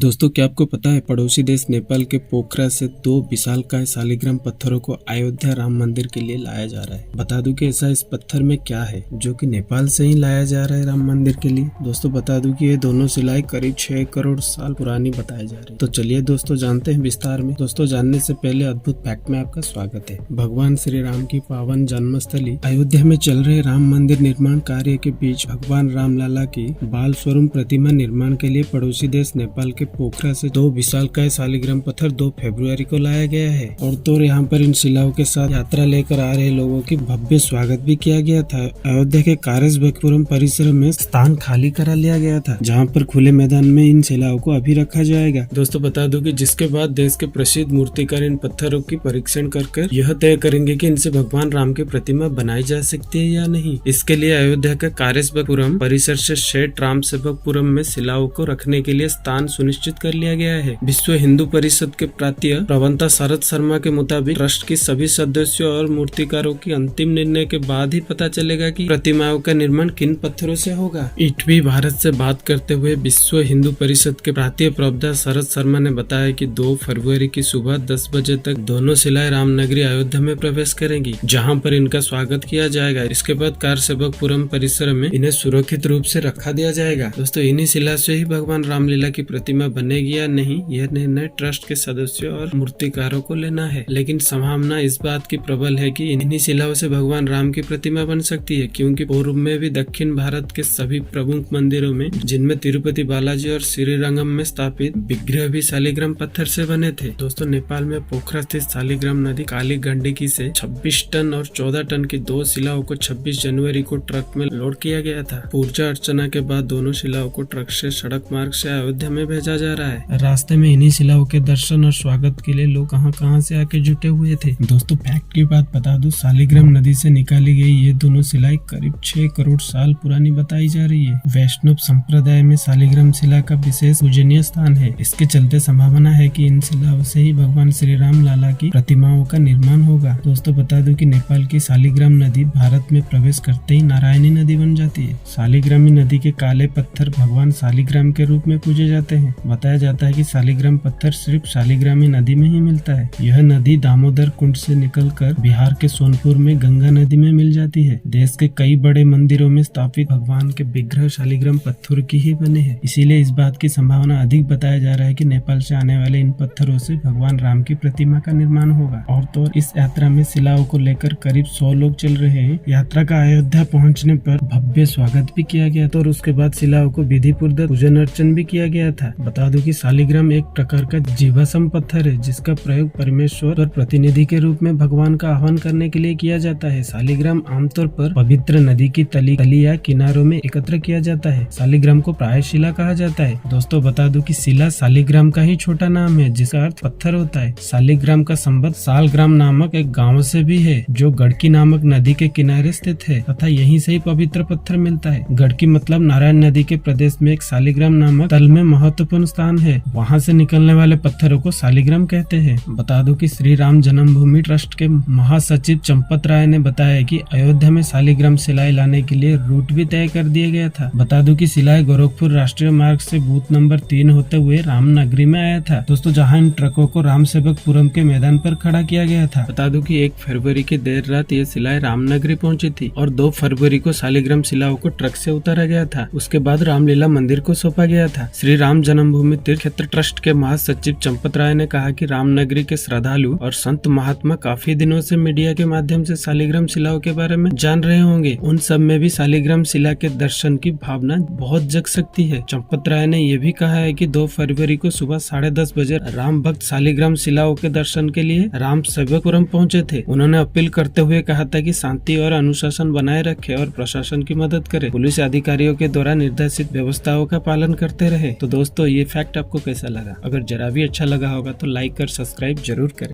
दोस्तों, क्या आपको पता है पड़ोसी देश नेपाल के पोखरा से 2 विशालकाय शालिग्राम पत्थरों को अयोध्या राम मंदिर के लिए लाया जा रहा है। बता दूं कि ऐसा इस पत्थर में क्या है जो कि नेपाल से ही लाया जा रहा है राम मंदिर के लिए। दोस्तों, बता दूं कि ये दोनों शिलाएं करीब 6 करोड़ साल पुरानी बताई जा रही है। तो चलिए दोस्तों जानते हैं विस्तार में। दोस्तों, जानने से पहले अद्भुत फैक्ट में आपका स्वागत है। भगवान श्री राम की पावन जन्मस्थली अयोध्या में चल रहे राम मंदिर निर्माण कार्य के बीच भगवान राम लला की बाल स्वरूप प्रतिमा निर्माण के लिए पड़ोसी देश नेपाल के पोखरा से 2 विशालकाय शालिग्राम पत्थर 2 फरवरी को लाया गया है। और तो यहाँ पर इन शिलाओं के साथ यात्रा लेकर आ रहे लोगों की भव्य स्वागत भी किया गया था। अयोध्या के कारेसबकपुरम परिसर में स्थान खाली करा लिया गया था, जहाँ पर खुले मैदान में इन शिलाओं को अभी रखा जाएगा। दोस्तों, बता दूं कि जिसके बाद देश के प्रसिद्ध मूर्तिकार इन पत्थरों की परीक्षण कर यह तय करेंगे कि इनसे भगवान राम की प्रतिमा बनाई जा सकती है या नहीं। इसके लिए अयोध्या के कारेसबकपुरम परिसर से शेठ राम सेवकपुरम में शिलाओं को रखने के लिए स्थान सुनिश्चित कर लिया गया है। विश्व हिंदू परिषद के प्रांतीय प्रवक्ता शरद शर्मा के मुताबिक ट्रस्ट के सभी सदस्यों और मूर्तिकारों की अंतिम निर्णय के बाद ही पता चलेगा कि प्रतिमाओं का निर्माण किन पत्थरों से होगा। ईटवी भारत से बात करते हुए विश्व हिंदू परिषद के प्रांतीय प्रवक्ता शरद शर्मा ने बताया कि 2 फरवरी की सुबह 10 बजे तक दोनों शिलाएं रामनगरी अयोध्या में प्रवेश करेंगी, जहां पर इनका स्वागत किया जाएगा। इसके बाद कारसेवकपुरम परिसर में इन्हें सुरक्षित रूप से रखा दिया जाएगा। दोस्तों, इन्हीं शिला से ही भगवान रामलीला की प्रतिमा बनेगी या नहीं, यह निर्णय ट्रस्ट के सदस्यों और मूर्तिकारों को लेना है। लेकिन संभावना इस बात की प्रबल है कि इन्हीं शिलाओं से भगवान राम की प्रतिमा बन सकती है, क्योंकि पूर्व में भी दक्षिण भारत के सभी प्रमुख मंदिरों में, जिनमें तिरुपति बालाजी और श्रीरंगम में स्थापित विग्रह भी शालिग्राम पत्थर से बने थे। दोस्तों, नेपाल में पोखरा स्थित शालिग्राम नदी काली गंडकी से 26 टन और 14 टन की 2 शिलाओं को 26 जनवरी को ट्रक में लोड किया गया था। पूजा अर्चना के बाद दोनों शिलाओं को ट्रक से सड़क मार्ग से अयोध्या में भेजा जा रहा है। रास्ते में इन्हीं शिलाओं के दर्शन और स्वागत के लिए लोग कहां से आके जुटे हुए थे। दोस्तों, फैक्ट की बात बता दूं, शालिग्राम नदी से निकाली गई ये दोनों शिलाएं करीब 6 करोड़ साल पुरानी बताई जा रही है। वैष्णव संप्रदाय में शालिग्राम शिला का विशेष पूजनीय स्थान है। इसके चलते संभावना है कि इन शिलाओं से ही भगवान श्री राम लाला की प्रतिमाओं का निर्माण होगा। दोस्तों, बता दूं कि नेपाल की शालिग्राम नदी भारत में प्रवेश करते ही नारायणी नदी बन जाती है। शालिग्रामी नदी के काले पत्थर भगवान शालिग्राम के रूप में पूजे जाते हैं। बताया जाता है कि शालिग्राम पत्थर सिर्फ शालिग्रामी नदी में ही मिलता है। यह नदी दामोदर कुंड से निकलकर बिहार के सोनपुर में गंगा नदी में मिल जाती है। देश के कई बड़े मंदिरों में स्थापित भगवान के विग्रह शालिग्राम पत्थर की ही बने हैं। इसीलिए इस बात की संभावना अधिक बताया जा रहा है कि नेपाल से आने वाले इन पत्थरों से भगवान राम की प्रतिमा का निर्माण होगा। और तो इस यात्रा में शिलाओं को लेकर करीब 100 लोग चल रहे हैं। यात्रा का अयोध्या पहुँचने पर भव्य स्वागत भी किया गया था और उसके बाद शिलाओं को विधिपूर्वक पूजन अर्चन भी किया गया था। बता दूं कि शालिग्राम एक प्रकार का जीवाश्म पत्थर है, जिसका प्रयोग परमेश्वर और प्रतिनिधि के रूप में भगवान का आह्वान करने के लिए किया जाता है। शालिग्राम आमतौर पर पवित्र नदी की तली या किनारों में एकत्र किया जाता है। शालिग्राम को प्रायशिला कहा जाता है। दोस्तों, बता दूं कि शिला शालिग्राम का ही छोटा नाम है, जिसका अर्थ पत्थर होता है। शालिग्राम का संबंध शालग्राम नामक एक गाँव से भी है, जो गड़की नामक नदी के किनारे स्थित है तथा यहीं से ही पवित्र पत्थर मिलता है। गड़की मतलब नारायण नदी के प्रदेश में एक शालिग्राम नामक तल में महत्वपूर्ण स्थान है। वहां से निकलने वाले पत्थरों को शालिग्राम कहते हैं। बता दूं कि श्री राम जन्मभूमि ट्रस्ट के महासचिव चंपत राय ने बताया कि अयोध्या में शालिग्राम शिलाएं लाने के लिए रूट भी तय कर दिया गया था। बता दूं कि शिलाएं गोरखपुर राष्ट्रीय मार्ग से बूथ नंबर 3 होते हुए रामनगरी में आया था। दोस्तों, जहां इन ट्रकों को रामसेवकपुरम के मैदान पर खड़ा किया गया था। बता दूं कि 1 फरवरी की देर रात ये शिलाएं रामनगरी पहुंची थी और 2 फरवरी को शालिग्राम शिलाओं को ट्रक से उतारा गया था। उसके बाद रामलीला मंदिर को सौंपा गया था। श्री राम जन्मभूमि तीर्थ क्षेत्र ट्रस्ट के महासचिव चंपत राय ने कहा कि रामनगरी के श्रद्धालु और संत महात्मा काफी दिनों से मीडिया के माध्यम से शालिग्राम शिलाओं के बारे में जान रहे होंगे। उन सब में भी शालिग्राम शिला के दर्शन की भावना बहुत जग सकती है। चंपत राय ने यह भी कहा है कि 2 फरवरी को सुबह 10:30 बजे राम भक्त शालिग्राम शिलाओं के दर्शन के लिए राम सेवकपुरम पहुँचे थे। उन्होंने अपील करते हुए कहा था कि शांति और अनुशासन बनाए रखे और प्रशासन की मदद करे। पुलिस अधिकारियों के द्वारा निर्देशित व्यवस्थाओं का पालन करते रहे। तो दोस्तों, ये फैक्ट आपको कैसा लगा? अगर जरा भी अच्छा लगा होगा तो लाइक और सब्सक्राइब जरूर करें।